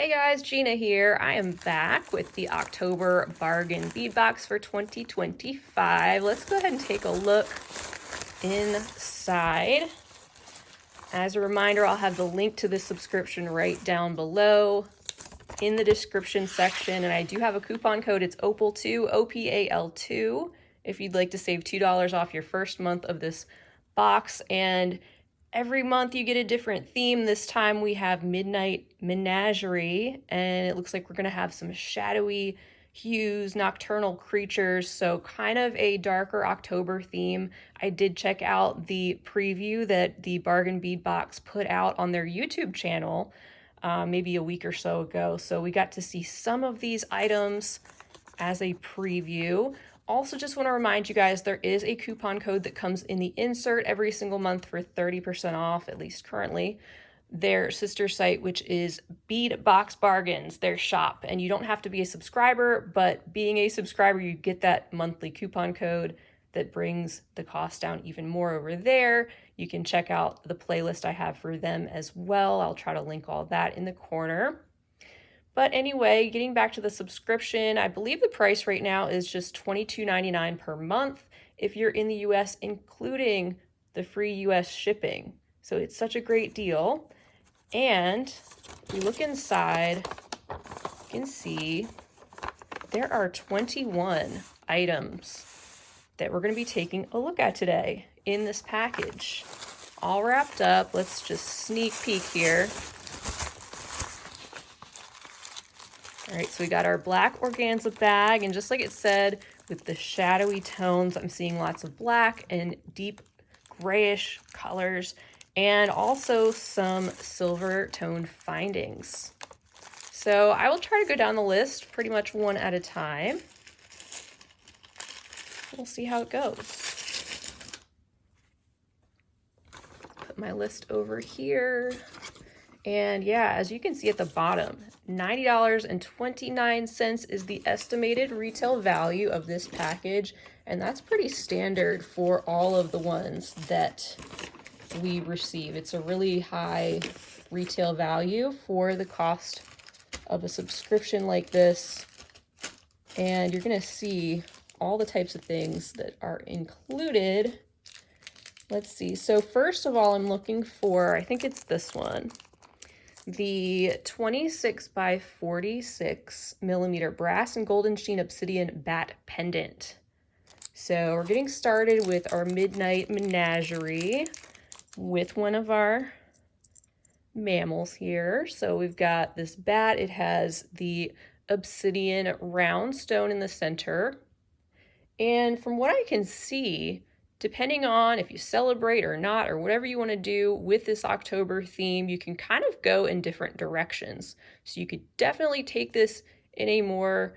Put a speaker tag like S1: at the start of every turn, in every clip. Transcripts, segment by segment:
S1: Hey guys, Gina here. I am back with the October Bargain Bead Box for 2025. Let's go ahead and take a look inside. As a reminder, I'll have the link to this subscription right down below in the description section. And I do have a coupon code. It's OPAL2, OPAL2, if you'd like to save $2 off your first month of this box. And every month you get a different theme. This time we have Midnight Menagerie, and it looks like we're going to have some shadowy hues, nocturnal creatures, so kind of a darker October theme. I did check out the preview that the Bargain Bead Box put out on their YouTube channel maybe a week or so ago, so we got to see some of these items as a preview. Also, just want to remind you guys, there is a coupon code that comes in the insert every single month for 30% off, at least currently, their sister site, which is Bead Box Bargains, their shop. And you don't have to be a subscriber, but being a subscriber, you get that monthly coupon code that brings the cost down even more over there. You can check out the playlist I have for them as well. I'll try to link all that in the corner. But anyway, getting back to the subscription, I believe the price right now is just $22.99 per month if you're in the US, including the free US shipping. So it's such a great deal. And if we look inside, you can see there are 21 items that we're going to be taking a look at today in this package. All wrapped up. Let's just sneak peek here. All right, so we got our black organza bag, and just like it said, with the shadowy tones, I'm seeing lots of black and deep grayish colors, and also some silver toned findings. So I will try to go down the list pretty much one at a time. We'll see how it goes. Put my list over here. And yeah, as you can see at the bottom, $90.29 is the estimated retail value of this package, and that's pretty standard for all of the ones that we receive. It's a really high retail value for the cost of a subscription like this, and you're going to see all the types of things that are included. Let's see. So first of all, I'm looking for, I think it's this one, the 26 by 46 millimeter brass and golden sheen obsidian bat pendant. So we're getting started with our Midnight Menagerie with one of our mammals here. So we've got this bat. It has the obsidian round stone in the center. And from what I can see, depending on if you celebrate or not, or whatever you want to do with this October theme, you can kind of go in different directions. So you could definitely take this in a more,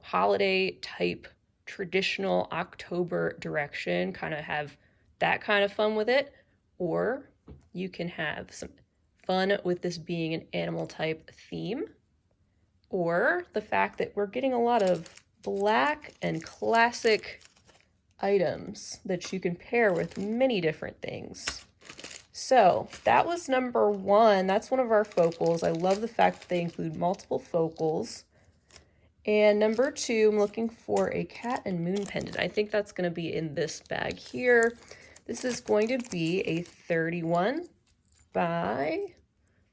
S1: holiday type, traditional October direction, kind of have that kind of fun with it. Or you can have some fun with this being an animal type theme. Or the fact that we're getting a lot of black and classic items that you can pair with many different things. So that was number one. That's one of our focals. I love the fact that they include multiple focals. And number two, I'm looking for a cat and moon pendant. I think that's going to be in this bag here. This is going to be a 31 by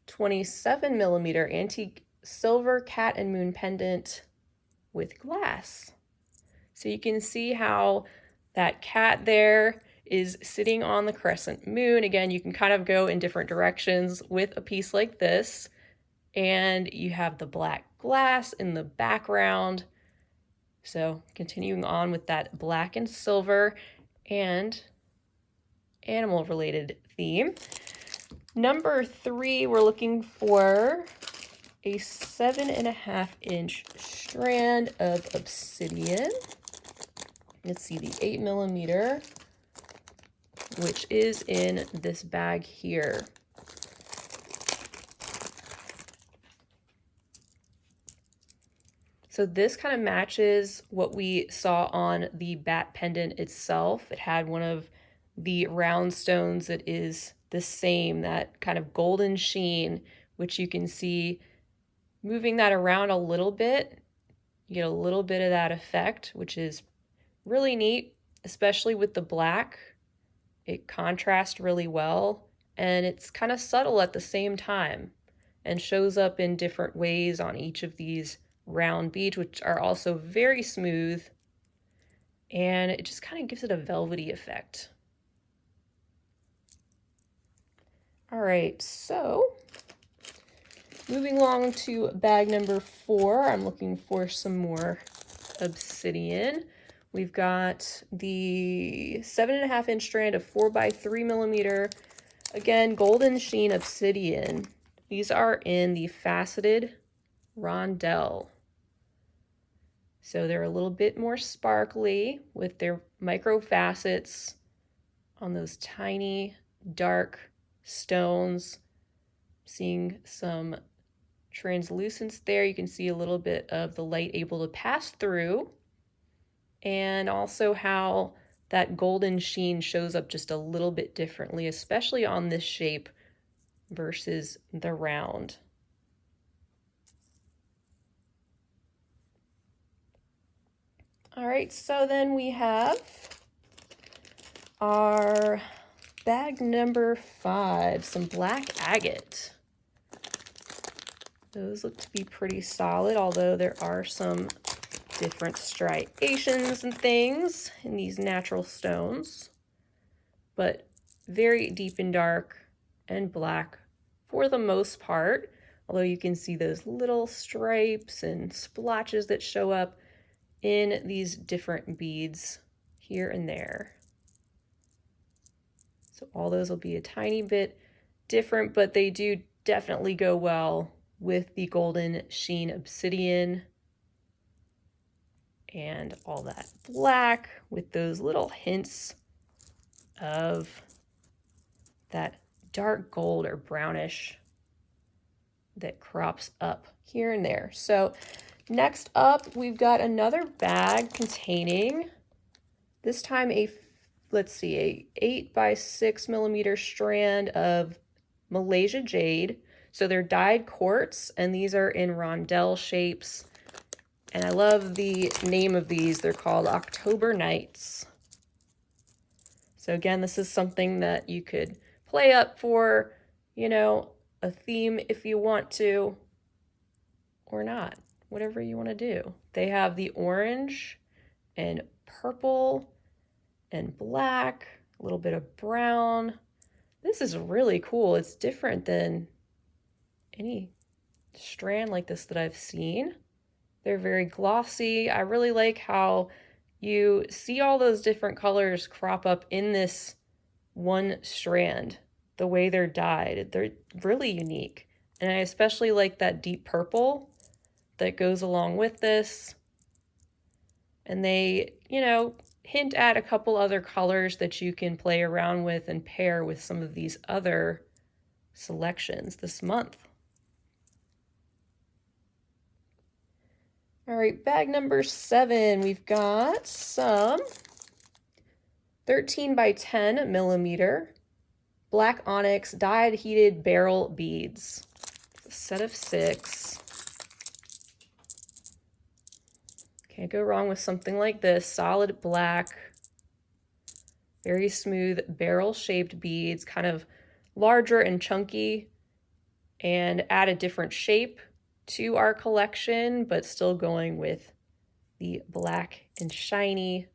S1: 27 millimeter antique silver cat and moon pendant with glass. So you can see how that cat there is sitting on the crescent moon. Again, you can kind of go in different directions with a piece like this. And you have the black glass in the background. So continuing on with that black and silver and animal related theme. Number three, we're looking for a 7.5 inch strand of obsidian. Let's see, the 8 millimeter, which is in this bag here. So this kind of matches what we saw on the bat pendant itself. It had one of the round stones that is the same, that kind of golden sheen, which you can see moving that around a little bit, you get a little bit of that effect, which is really neat, especially with the black. It contrasts really well, and it's kind of subtle at the same time and shows up in different ways on each of these round beads, which are also very smooth, and it just kind of gives it a velvety effect. All right, so moving along to bag number 4, I'm looking for some more Obsidian. We've got the 7.5-inch strand of 4x3mm, again, golden sheen Obsidian. These are in the Faceted Rondelle. So they're a little bit more sparkly with their micro facets on those tiny, dark stones. Seeing some translucence there. You can see a little bit of the light able to pass through, and also how that golden sheen shows up just a little bit differently, especially on this shape versus the round. All right, so then we have our bag number 5, some black agate. Those look to be pretty solid, although there are some different striations and things in these natural stones, but very deep and dark and black for the most part, although you can see those little stripes and splotches that show up in these different beads here and there. So all those will be a tiny bit different, but they do definitely go well with the golden sheen Obsidian and all that black with those little hints of that dark gold or brownish that crops up here and there. So next up, we've got another bag containing, this time a 8x6mm strand of Malaysia jade. So they're dyed quartz, and these are in rondelle shapes. And I love the name of these. They're called October Nights. So again, this is something that you could play up for, you know, a theme if you want to, or not, whatever you want to do. They have the orange and purple and black, a little bit of brown. This is really cool. It's different than any strand like this that I've seen. They're very glossy. I really like how you see all those different colors crop up in this one strand, the way they're dyed. They're really unique. And I especially like that deep purple that goes along with this. And they, you know, hint at a couple other colors that you can play around with and pair with some of these other selections this month. All right, bag number 7, we've got some 13x10mm black onyx dyed heated barrel beads. A set of 6. Can't go wrong with something like this. Solid black, very smooth barrel-shaped beads, kind of larger and chunky, and add a different shape to our collection, but still going with the black and shiny.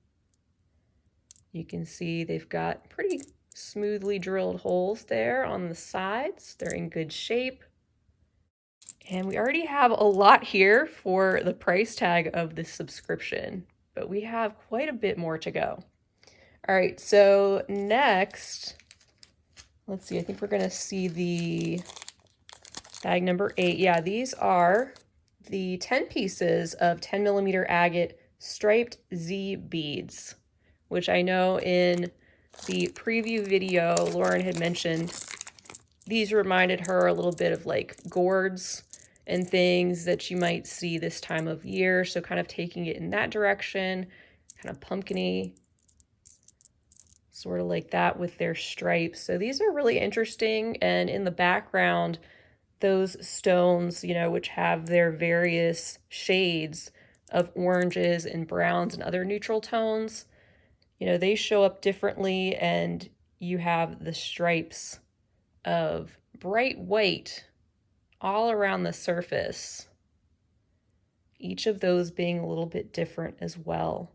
S1: You can see they've got pretty smoothly drilled holes there on the sides. They're in good shape. And we already have a lot here for the price tag of this subscription, but we have quite a bit more to go. All right, so next, let's see, I think we're gonna see the bag number 8. Yeah, these are the 10 pieces of 10mm agate striped Z beads, which I know in the preview video, Lauren had mentioned these reminded her a little bit of like gourds and things that you might see this time of year. So kind of taking it in that direction, kind of pumpkin-y, sort of like that with their stripes. So these are really interesting. And in the background, those stones, you know, which have their various shades of oranges and browns and other neutral tones, you know, they show up differently, and you have the stripes of bright white all around the surface, each of those being a little bit different as well.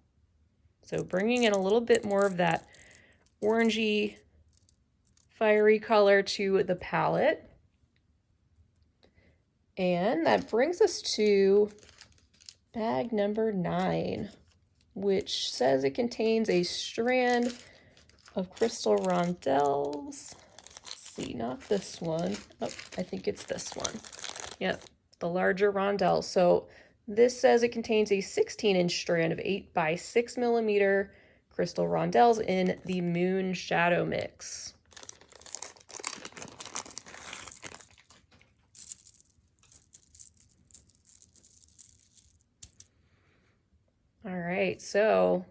S1: So bringing in a little bit more of that orangey, fiery color to the palette. And that brings us to bag number 9, which says it contains a strand of crystal rondelles. Let's see, not this one. Oh, I think it's this one. Yep, the larger rondelle. So this says it contains a 16-inch strand of 8 by 6 millimeter crystal rondelles in the Moon Shadow mix. All right, so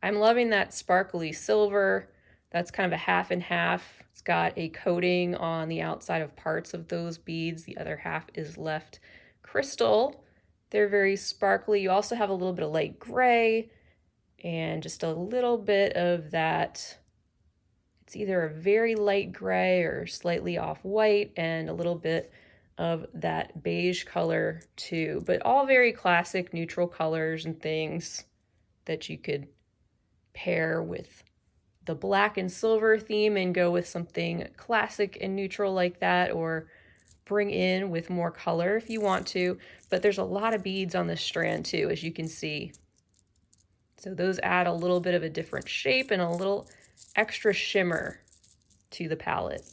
S1: I'm loving that sparkly silver. That's kind of a half and half. It's got a coating on the outside of parts of those beads. The other half is left crystal. They're very sparkly. You also have a little bit of light gray and just a little bit of that. It's either a very light gray or slightly off white, and a little bit of that beige color too, but all very classic neutral colors and things that you could pair with the black and silver theme and go with something classic and neutral like that, or bring in with more color if you want to. But there's a lot of beads on this strand too, as you can see. So those add a little bit of a different shape and a little extra shimmer to the palette.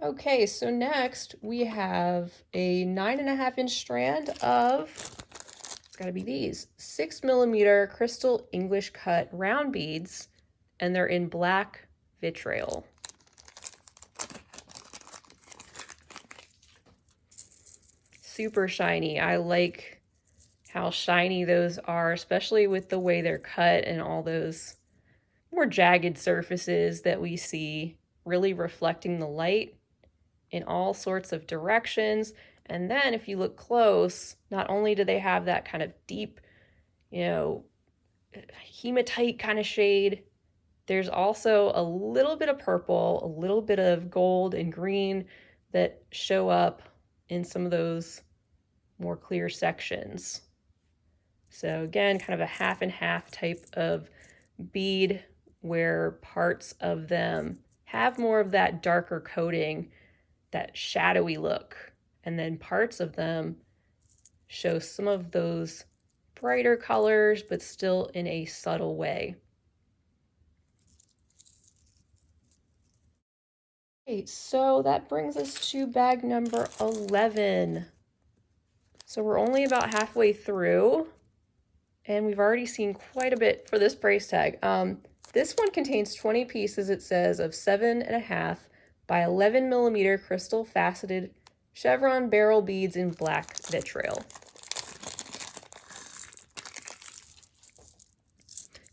S1: Okay, so next we have a 9.5-inch strand of, it's got to be these, 6 millimeter crystal English cut round beads, and they're in black vitrail. Super shiny. I like how shiny those are, especially with the way they're cut and all those more jagged surfaces that we see, really reflecting the light in all sorts of directions. And then if you look close, not only do they have that kind of deep, you know, hematite kind of shade, there's also a little bit of purple, a little bit of gold and green that show up in some of those more clear sections. So again, kind of a half and half type of bead where parts of them have more of that darker coating, that shadowy look, and then parts of them show some of those brighter colors, but still in a subtle way. Okay, so that brings us to bag number 11. So we're only about halfway through, and we've already seen quite a bit for this price tag. This one contains 20 pieces, it says, of 7.5 by 11 millimeter crystal faceted chevron barrel beads in black vitrail.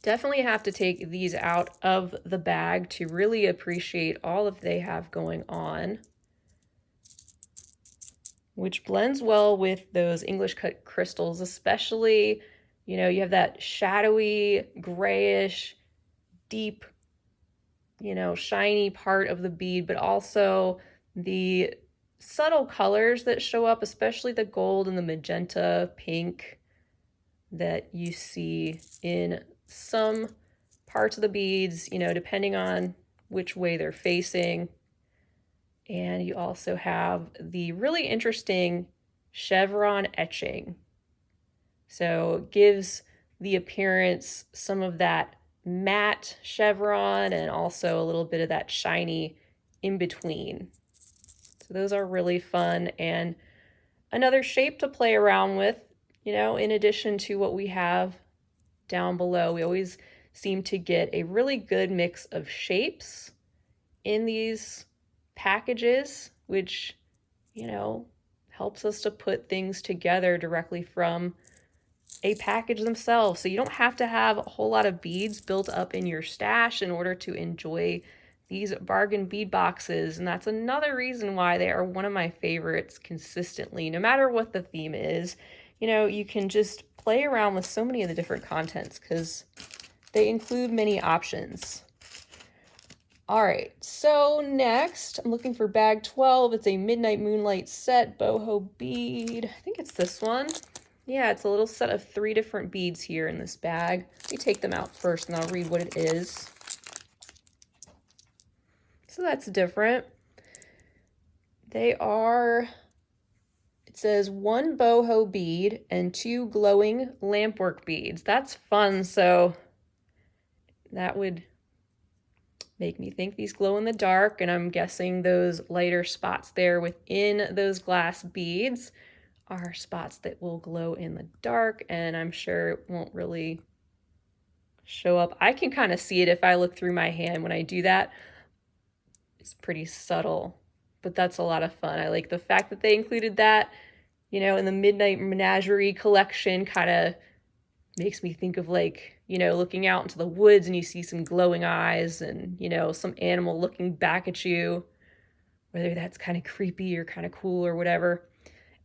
S1: Definitely have to take these out of the bag to really appreciate all that they have going on, which blends well with those English cut crystals, especially, you know, you have that shadowy, grayish, deep, you know, shiny part of the bead, but also the subtle colors that show up, especially the gold and the magenta, pink that you see in some parts of the beads, you know, depending on which way they're facing. And you also have the really interesting chevron etching. So it gives the appearance some of that matte chevron and also a little bit of that shiny in between. So those are really fun, and another shape to play around with, you know, in addition to what we have down below. We always seem to get a really good mix of shapes in these packages, which, you know, helps us to put things together directly from a package themselves. So you don't have to have a whole lot of beads built up in your stash in order to enjoy these Bargain Bead Boxes, and that's another reason why they are one of my favorites consistently. No matter what the theme is, you know, you can just play around with so many of the different contents because they include many options. All right, so next I'm looking for bag 12. It's a Midnight Moonlight set, boho bead. I think it's this one. Yeah, it's a little set of 3 different beads here in this bag. Let me take them out first and I'll read what it is. So that's different. They are, it says 1 boho bead and 2 glowing lampwork beads. That's fun. So that would make me think these glow in the dark, and I'm guessing those lighter spots there within those glass beads are spots that will glow in the dark, and I'm sure it won't really show up. I can kind of see it if I look through my hand when I do that. It's pretty subtle, but that's a lot of fun. I like the fact that they included that, you know, in the Midnight Menagerie collection. Kind of makes me think of, like, you know, looking out into the woods and you see some glowing eyes and, you know, some animal looking back at you, whether that's kind of creepy or kind of cool or whatever.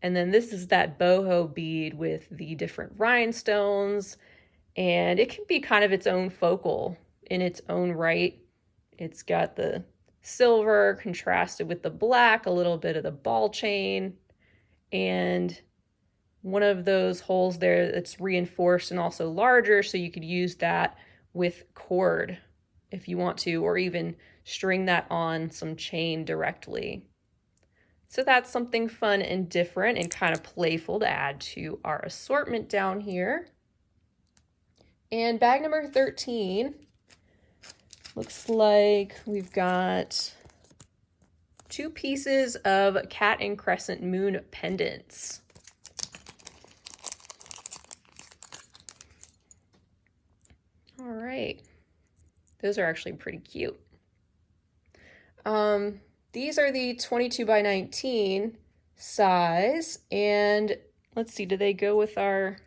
S1: And then this is that boho bead with the different rhinestones, and it can be kind of its own focal in its own right. It's got the silver contrasted with the black, a little bit of the ball chain, and one of those holes there that's reinforced and also larger, so you could use that with cord if you want to, or even string that on some chain directly. So that's something fun and different and kind of playful to add to our assortment down here. And bag number 13, looks like we've got 2 pieces of cat and crescent moon pendants. All right, those are actually pretty cute. These are the 22 by 19 size, and let's see, do they go with our,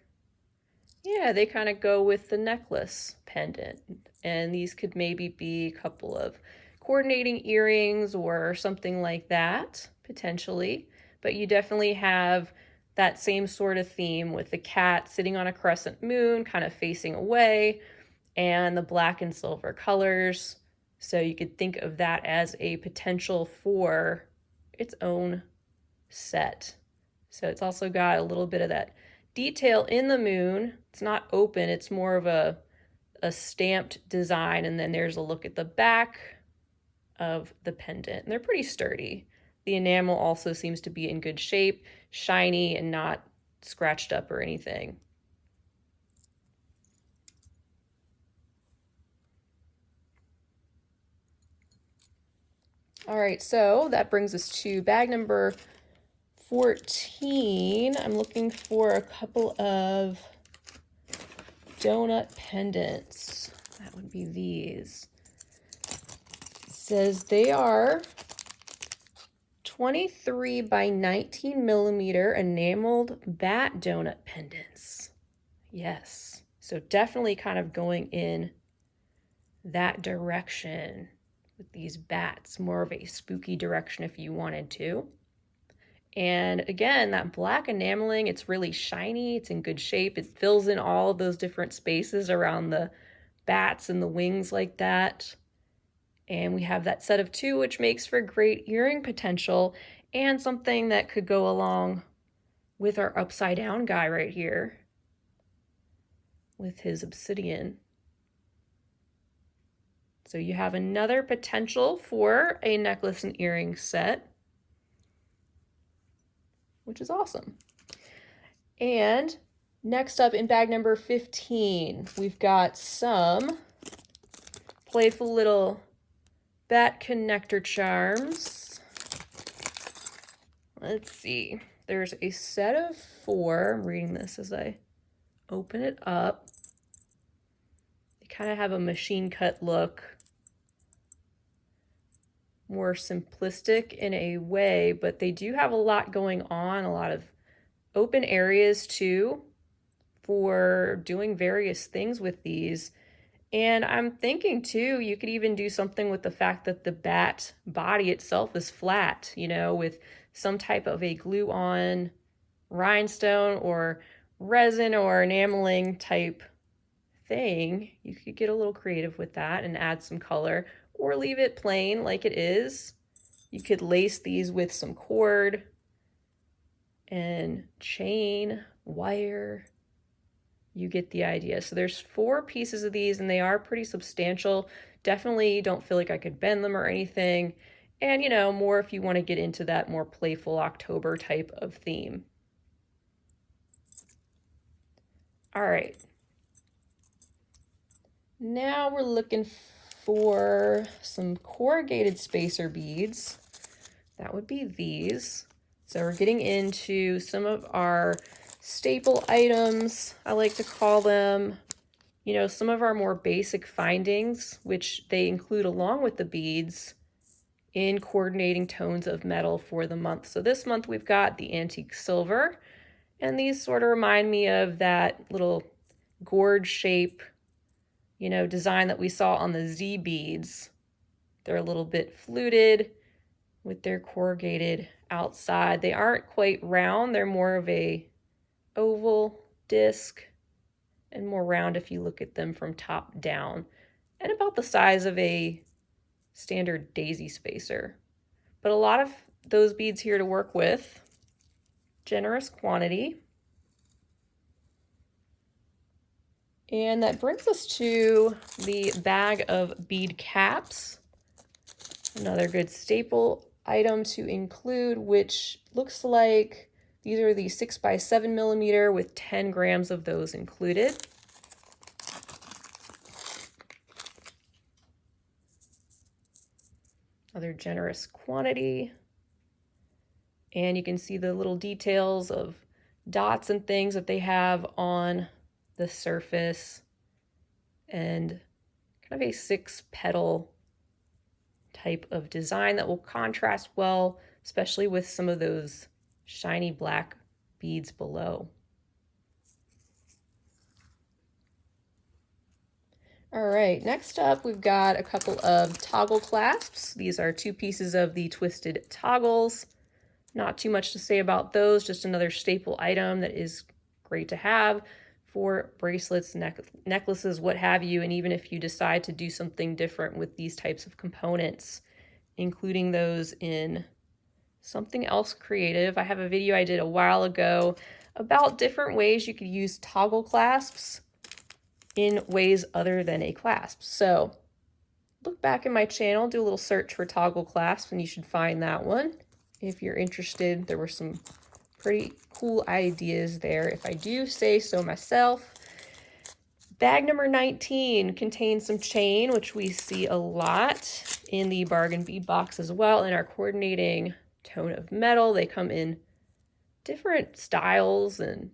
S1: yeah, they kind of go with the necklace pendant, and these could maybe be a couple of coordinating earrings or something like that, potentially, but you definitely have that same sort of theme with the cat sitting on a crescent moon, kind of facing away, and the black and silver colors. So you could think of that as a potential for its own set. So it's also got a little bit of that detail in the moon. It's not open, it's more of a stamped design. And then there's a look at the back of the pendant, and they're pretty sturdy. The enamel also seems to be in good shape, shiny and not scratched up or anything. All right, so that brings us to bag number 14. I'm looking for a couple of donut pendants. That would be these. It says they are 23 by 19 millimeter enameled bat donut pendants. Yes, so definitely kind of going in that direction with these bats, more of a spooky direction if you wanted to. And again, that black enameling, it's really shiny, it's in good shape, it fills in all of those different spaces around the bats and the wings like that. And we have that set of 2, which makes for great earring potential and something that could go along with our upside down guy right here with his obsidian. So you have another potential for a necklace and earring set, which is awesome. And next up in bag number 15, we've got some playful little bat connector charms. Let's see. There's a set of 4. I'm reading this as I open it up. They kind of have a machine cut look. More simplistic in a way, but they do have a lot going on, a lot of open areas too for doing various things with these. And I'm thinking too, you could even do something with the fact that the bat body itself is flat, you know, with some type of a glue-on rhinestone or resin or enameling type thing. You could get a little creative with that and add some color, or leave it plain like it is. You could lace these with some cord and chain, wire. You get the idea. So there's 4 pieces of these and they are pretty substantial. Definitely don't feel like I could bend them or anything. And you know, more if you want to get into that more playful October type of theme. All right. Now we're looking for some corrugated spacer beads. That would be these. So we're getting into some of our staple items, I like to call them. You know, some of our more basic findings, which they include along with the beads in coordinating tones of metal for the month. So this month we've got the antique silver, and these sort of remind me of that little gourd shape, you know, design that we saw on the Z beads. They're a little bit fluted with their corrugated outside. They aren't quite round, they're more of a oval disc and more round if you look at them from top down, and about the size of a standard daisy spacer. But a lot of those beads here to work with, generous quantity. And that brings us to the bag of bead caps. Another good staple item to include, which looks like these are the 6x7mm with 10 grams of those included. Another generous quantity. And you can see the little details of dots and things that they have on the surface, and kind of a 6-petal type of design that will contrast well, especially with some of those shiny black beads below. All right, next up we've got a couple of toggle clasps. These are 2 pieces of the twisted toggles. Not too much to say about those, just another staple item that is great to have for bracelets, necklaces, what have you, and even if you decide to do something different with these types of components, including those in something else creative. I have a video I did a while ago about different ways you could use toggle clasps in ways other than a clasp. So look back in my channel, do a little search for toggle clasps, and you should find that one. If you're interested, there were some pretty cool ideas there, if I do say so myself. Bag number 19 contains some chain, which we see a lot in the Bargain Bead Box as well, in our coordinating tone of metal. They come in different styles and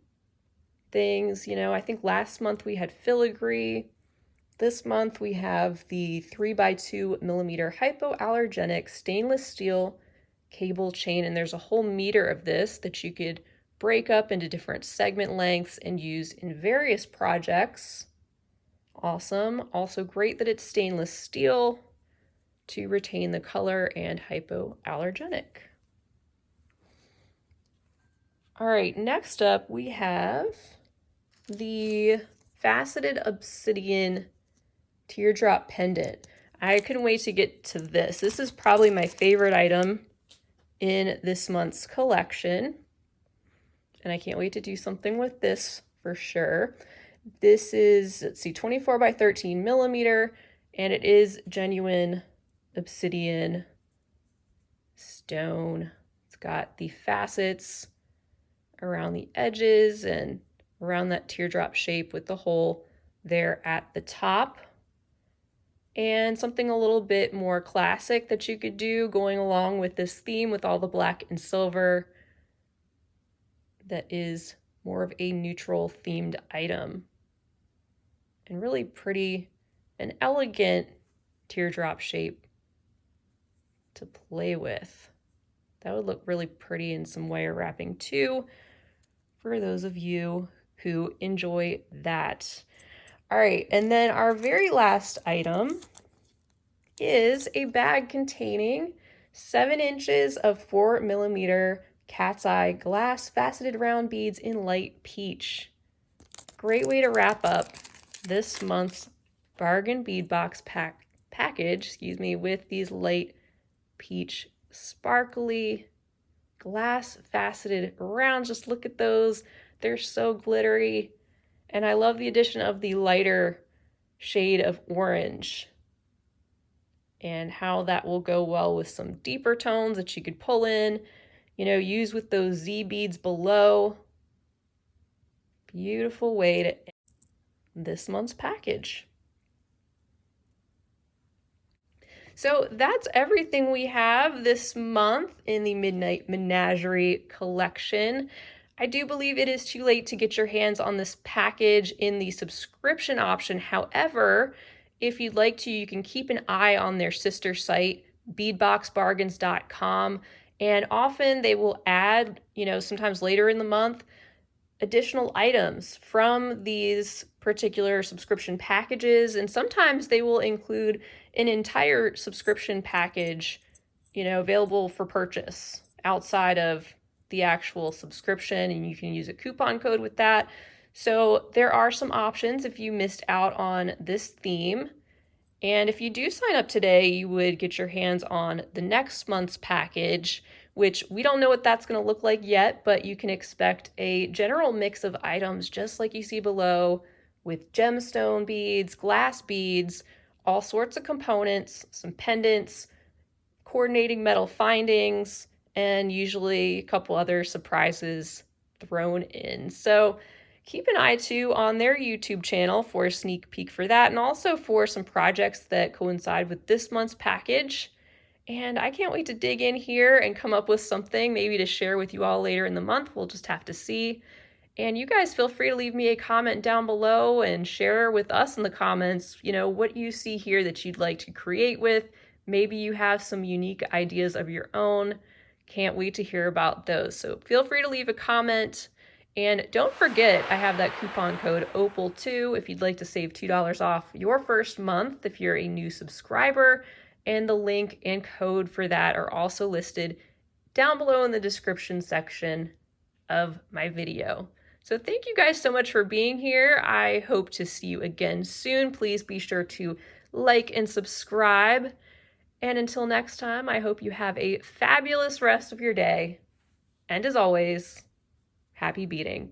S1: things. You know, I think last month we had filigree. This month we have the 3x2mm hypoallergenic stainless steel cable chain, and there's a whole meter of this that you could break up into different segment lengths and use in various projects. Awesome. Also great that it's stainless steel to retain the color and hypoallergenic. All right, next up we have the Faceted Obsidian teardrop pendant. I couldn't wait to get to this. This is probably my favorite item in this month's collection, and I can't wait to do something with this for sure. This is, let's see, 24x13mm, and it is genuine obsidian stone. It's got the facets around the edges and around that teardrop shape with the hole there at the top. And something a little bit more classic that you could do going along with this theme with all the black and silver, that is more of a neutral themed item. And really pretty and elegant teardrop shape to play with. That would look really pretty in some wire wrapping too, for those of you who enjoy that. All right, and then our very last item is a bag containing 7 inches of 4mm cat's eye glass faceted round beads in light peach. Great way to wrap up this month's Bargain Bead Box package, with these light peach sparkly glass faceted rounds. Just look at those. They're so glittery. And I love the addition of the lighter shade of orange and how that will go well with some deeper tones that you could pull in, use with those Z beads below. Beautiful way to end this month's package. So that's everything we have this month in the Midnight Menagerie collection. I do believe it is too late to get your hands on this package in the subscription option. However, if you'd like to, you can keep an eye on their sister site, beadboxbargains.com, and often they will add, sometimes later in the month, additional items from these particular subscription packages, and sometimes they will include an entire subscription package, available for purchase outside of the actual subscription, and you can use a coupon code with that. So there are some options if you missed out on this theme. And if you do sign up today, you would get your hands on the next month's package, which we don't know what that's going to look like yet, but you can expect a general mix of items just like you see below, with gemstone beads, glass beads, all sorts of components, some pendants, coordinating metal findings, and usually a couple other surprises thrown in. So keep an eye too on their YouTube channel for a sneak peek for that, and also for some projects that coincide with this month's package. And I can't wait to dig in here and come up with something maybe to share with you all later in the month. We'll just have to see. And you guys feel free to leave me a comment down below and share with us in the comments, what you see here that you'd like to create with. Maybe you have some unique ideas of your own. Can't wait to hear about those. So feel free to leave a comment. And don't forget, I have that coupon code OPAL2 if you'd like to save $2 off your first month if you're a new subscriber. And the link and code for that are also listed down below in the description section of my video. So thank you guys so much for being here. I hope to see you again soon. Please be sure to like and subscribe. And until next time, I hope you have a fabulous rest of your day. And as always, happy beading.